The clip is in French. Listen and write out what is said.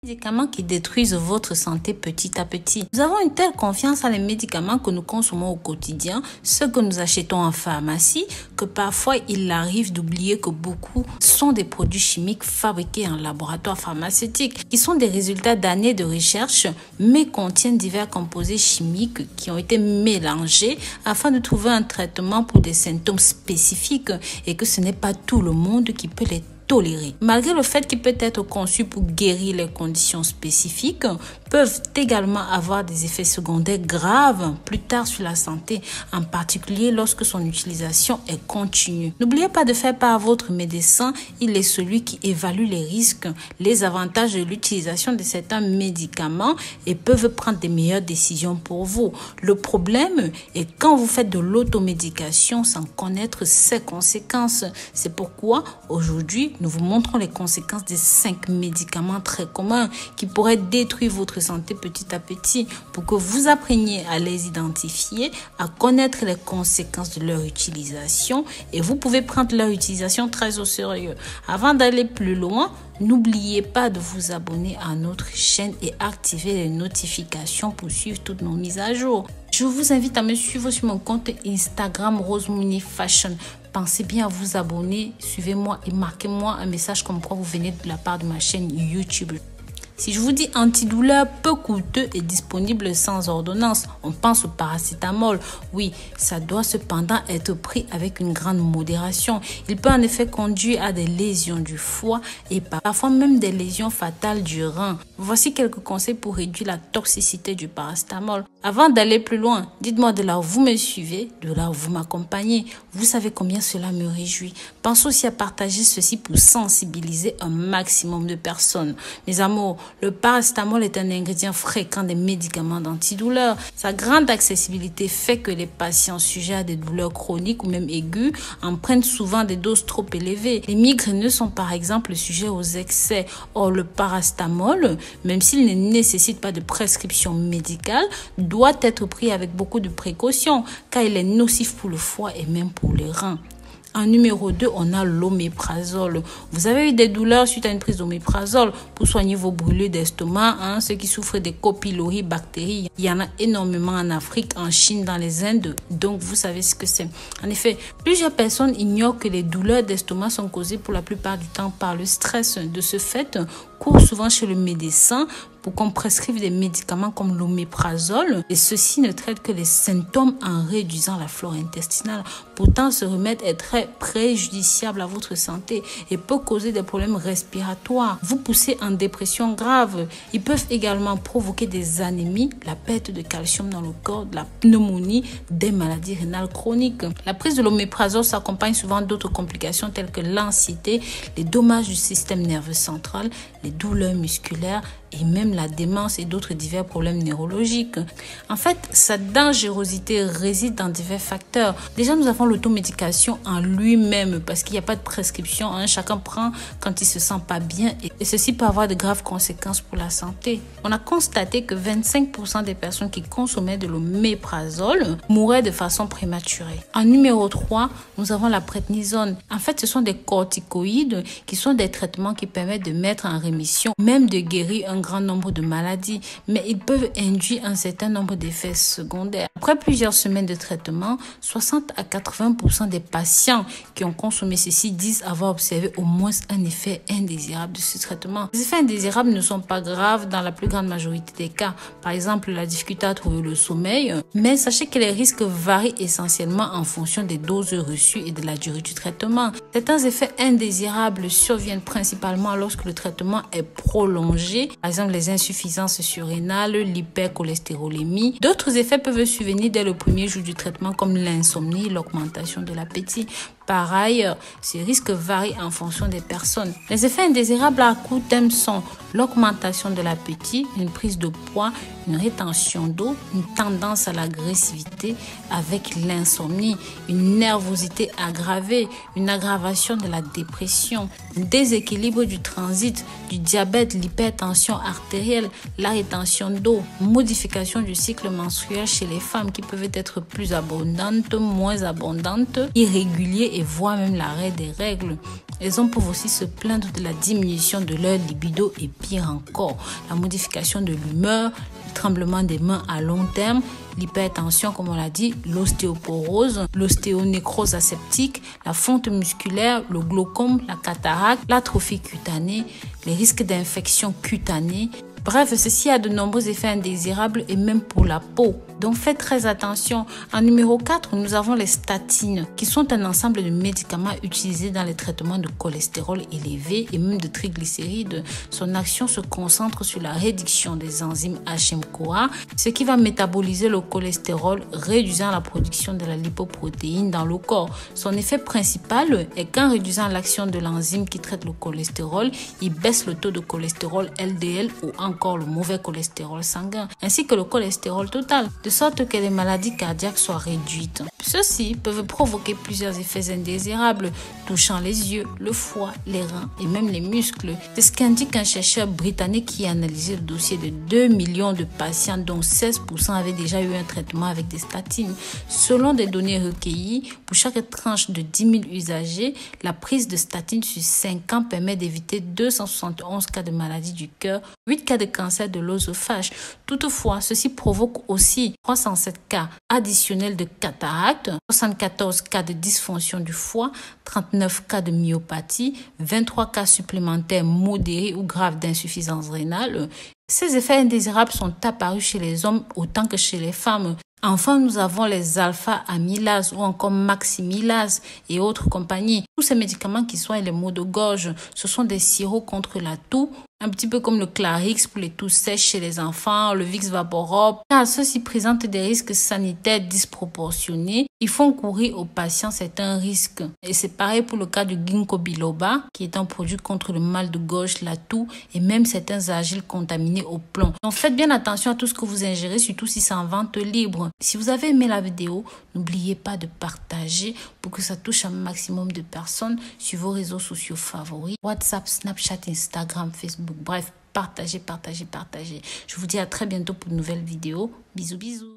Médicaments qui détruisent votre santé petit à petit. Nous avons une telle confiance en les médicaments que nous consommons au quotidien, ceux que nous achetons en pharmacie, que parfois il arrive d'oublier que beaucoup sont des produits chimiques fabriqués en laboratoire pharmaceutique, qui sont des résultats d'années de recherche, mais contiennent divers composés chimiques qui ont été mélangés afin de trouver un traitement pour des symptômes spécifiques et que ce n'est pas tout le monde qui peut les tolérés. Malgré le fait qu'il peut être conçu pour guérir les conditions spécifiques, peuvent également avoir des effets secondaires graves plus tard sur la santé, en particulier lorsque son utilisation est continue. N'oubliez pas de faire part à votre médecin, il est celui qui évalue les risques, les avantages de l'utilisation de certains médicaments et peuvent prendre des meilleures décisions pour vous. Le problème est quand vous faites de l'automédication sans connaître ses conséquences. C'est pourquoi aujourd'hui, nous vous montrons les conséquences des 5 médicaments très communs qui pourraient détruire votre santé petit à petit pour que vous appreniez à les identifier, à connaître les conséquences de leur utilisation et vous pouvez prendre leur utilisation très au sérieux. Avant d'aller plus loin, n'oubliez pas de vous abonner à notre chaîne et activer les notifications pour suivre toutes nos mises à jour. Je vous invite à me suivre sur mon compte Instagram Rosemouni Fashion. Pensez bien à vous abonner, suivez-moi et marquez-moi un message comme quoi vous venez de la part de ma chaîne YouTube. Si je vous dis antidouleur peu coûteux et disponible sans ordonnance, on pense au paracétamol. Oui, ça doit cependant être pris avec une grande modération. Il peut en effet conduire à des lésions du foie et parfois même des lésions fatales du rein. Voici quelques conseils pour réduire la toxicité du paracétamol. Avant d'aller plus loin, dites-moi de là où vous me suivez, de là où vous m'accompagnez. Vous savez combien cela me réjouit. Pensez aussi à partager ceci pour sensibiliser un maximum de personnes. Mes amours, le paracétamol est un ingrédient fréquent des médicaments d'antidouleur. Sa grande accessibilité fait que les patients sujets à des douleurs chroniques ou même aiguës en prennent souvent des doses trop élevées. Les migraineux sont par exemple sujets aux excès. Or, le paracétamol, même s'il ne nécessite pas de prescription médicale, doit être pris avec beaucoup de précautions car il est nocif pour le foie et même pour les reins. En numéro 2, on a l'oméprazole. Vous avez eu des douleurs suite à une prise d'oméprazole pour soigner vos brûlures d'estomac, ceux qui souffrent des Co. pylori bactéries. Il y en a énormément en Afrique, en Chine, dans les Indes. Donc, vous savez ce que c'est. En effet, plusieurs personnes ignorent que les douleurs d'estomac sont causées pour la plupart du temps par le stress. De ce fait, courent souvent chez le médecin pour qu'on prescrive des médicaments comme l'oméprazole et ceci ne traite que les symptômes en réduisant la flore intestinale. Pourtant, ce remède est très préjudiciable à votre santé et peut causer des problèmes respiratoires, vous pousser en dépression grave. Ils peuvent également provoquer des anémies, la perte de calcium dans le corps, de la pneumonie, des maladies rénales chroniques. La prise de l'oméprazole s'accompagne souvent d'autres complications telles que l'anxiété, les dommages du système nerveux central, les douleurs musculaires et même la démence et d'autres divers problèmes neurologiques. En fait, sa dangerosité réside dans divers facteurs. Déjà, nous avons l'automédication en lui-même parce qu'il n'y a pas de prescription. Chacun prend quand il se sent pas bien et ceci peut avoir de graves conséquences pour la santé. On a constaté que 25% des personnes qui consommaient de l'oméprazole mouraient de façon prématurée. En numéro 3, nous avons la prednisone. En fait, ce sont des corticoïdes qui sont des traitements qui permettent de mettre en rémission, même de guérir un grand nombre de maladies, mais ils peuvent induire un certain nombre d'effets secondaires. Après plusieurs semaines de traitement, 60 à 80% des patients qui ont consommé ceci disent avoir observé au moins un effet indésirable de ce traitement. Les effets indésirables ne sont pas graves dans la plus grande majorité des cas. Par exemple, la difficulté à trouver le sommeil, mais sachez que les risques varient essentiellement en fonction des doses reçues et de la durée du traitement. Certains effets indésirables surviennent principalement lorsque le traitement est prolongé, par exemple les insuffisances surrénales, l'hypercholestérolémie. D'autres effets peuvent survenir dès le premier jour du traitement comme l'insomnie, l'augmentation de l'appétit. Par ailleurs, ces risques varient en fonction des personnes. Les effets indésirables à court terme sont l'augmentation de l'appétit, une prise de poids, une rétention d'eau, une tendance à l'agressivité avec l'insomnie, une nervosité aggravée, une aggravation de la dépression, un déséquilibre du transit, du diabète, l'hypertension artérielle, la rétention d'eau, modification du cycle menstruel chez les femmes qui peuvent être plus abondantes, moins abondantes, irréguliers et voire même l'arrêt des règles. Les hommes peuvent aussi se plaindre de la diminution de leur libido et pire encore, la modification de l'humeur, le tremblement des mains à long terme, l'hypertension comme on l'a dit, l'ostéoporose, l'ostéonécrose aseptique, la fonte musculaire, le glaucome, la cataracte, l'atrophie cutanée, les risques d'infection cutanée. Bref, ceci a de nombreux effets indésirables et même pour la peau. Donc faites très attention. En numéro 4, nous avons les statines qui sont un ensemble de médicaments utilisés dans les traitements de cholestérol élevé et même de triglycérides. Son action se concentre sur la réduction des enzymes HM-CoA, ce qui va métaboliser le cholestérol, réduisant la production de la lipoprotéine dans le corps. Son effet principal est qu'en réduisant l'action de l'enzyme qui traite le cholestérol, il baisse le taux de cholestérol LDL ou encore le mauvais cholestérol sanguin, ainsi que le cholestérol total, de sorte que les maladies cardiaques soient réduites. Ceux-ci peuvent provoquer plusieurs effets indésirables, touchant les yeux, le foie, les reins et même les muscles. C'est ce qu'indique un chercheur britannique qui a analysé le dossier de 2 millions de patients, dont 16% avaient déjà eu un traitement avec des statines. Selon des données recueillies, pour chaque tranche de 10 000 usagers, la prise de statines sur 5 ans permet d'éviter 271 cas de maladie du cœur, 8 cas de cancer de l'œsophage. Toutefois, ceci provoque aussi 307 cas additionnels de cataracte, 74 cas de dysfonction du foie, 39 cas de myopathie, 23 cas supplémentaires modérés ou graves d'insuffisance rénale. Ces effets indésirables sont apparus chez les hommes autant que chez les femmes. Enfin, nous avons les alpha-amylases ou encore maximilase et autres compagnies. Tous ces médicaments qui soignent les maux de gorge, ce sont des sirops contre la toux, un petit peu comme le Clarix pour les toux sèches chez les enfants, le Vicks Vaporub. Car ceux-ci présentent des risques sanitaires disproportionnés. Ils font courir aux patients certains risques. Et c'est pareil pour le cas du ginkgo biloba, qui est un produit contre le mal de gorge, la toux et même certains argiles contaminés au plomb. Donc faites bien attention à tout ce que vous ingérez, surtout si c'est en vente libre. Si vous avez aimé la vidéo, n'oubliez pas de partager pour que ça touche un maximum de personnes sur vos réseaux sociaux favoris. WhatsApp, Snapchat, Instagram, Facebook. Bref, partagez. Je vous dis à très bientôt pour de nouvelles vidéos. Bisous, bisous.